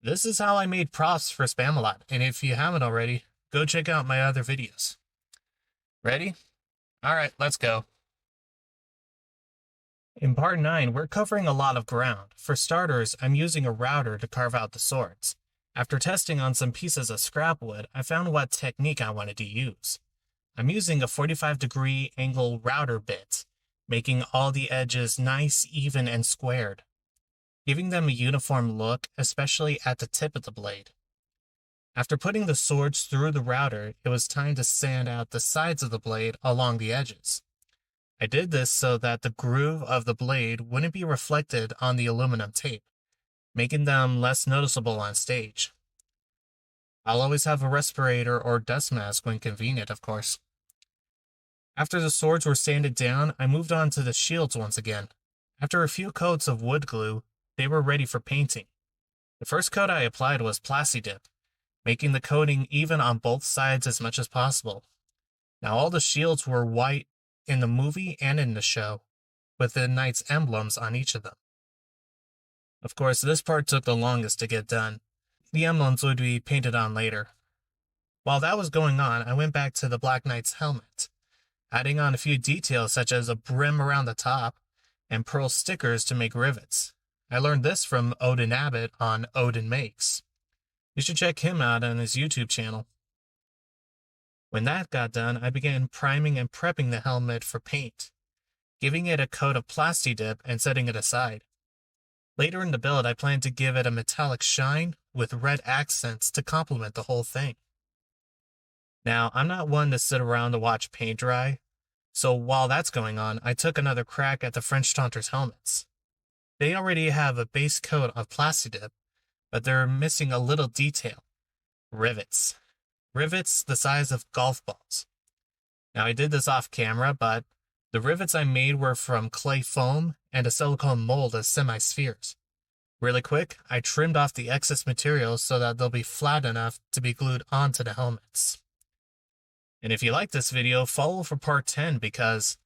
This is how I made props for Spamalot, and if you haven't already, go check out my other videos. Ready? Alright, let's go. In part 9, we're covering a lot of ground. For starters, I'm using a router to carve out the swords. After testing on some pieces of scrap wood, I found what technique I wanted to use. I'm using a 45-degree angle router bit, making all the edges nice, even, and squared, giving them a uniform look, especially at the tip of the blade. After putting the swords through the router, it was time to sand out the sides of the blade along the edges. I did this so that the groove of the blade wouldn't be reflected on the aluminum tape, making them less noticeable on stage. I'll always have a respirator or dust mask when convenient, of course. After the swords were sanded down, I moved on to the shields once again. After a few coats of wood glue, they were ready for painting. The first coat I applied was Plasti dip, making the coating even on both sides as much as possible. Now all the shields were white in the movie and in the show, with the knight's emblems on each of them. Of course, this part took the longest to get done. The emblems would be painted on later. While that was going on, I went back to the Black Knight's helmet, adding on a few details such as a brim around the top and pearl stickers to make rivets. I learned this from Odin Abbott on Odin Makes. You should check him out on his YouTube channel. When that got done, I began priming and prepping the helmet for paint, giving it a coat of Plasti dip and setting it aside. Later in the build, I plan to give it a metallic shine with red accents to complement the whole thing. Now, I'm not one to sit around to watch paint dry, so while that's going on, I took another crack at the French Taunters helmets. They already have a base coat of Plasti dip, but they're missing a little detail: rivets. Rivets the size of golf balls. Now, I did this off camera, but the rivets I made were from clay foam and a silicone mold as semi-spheres. Really quick, I trimmed off the excess material so that they'll be flat enough to be glued onto the helmets. And if you like this video, follow for part 10 because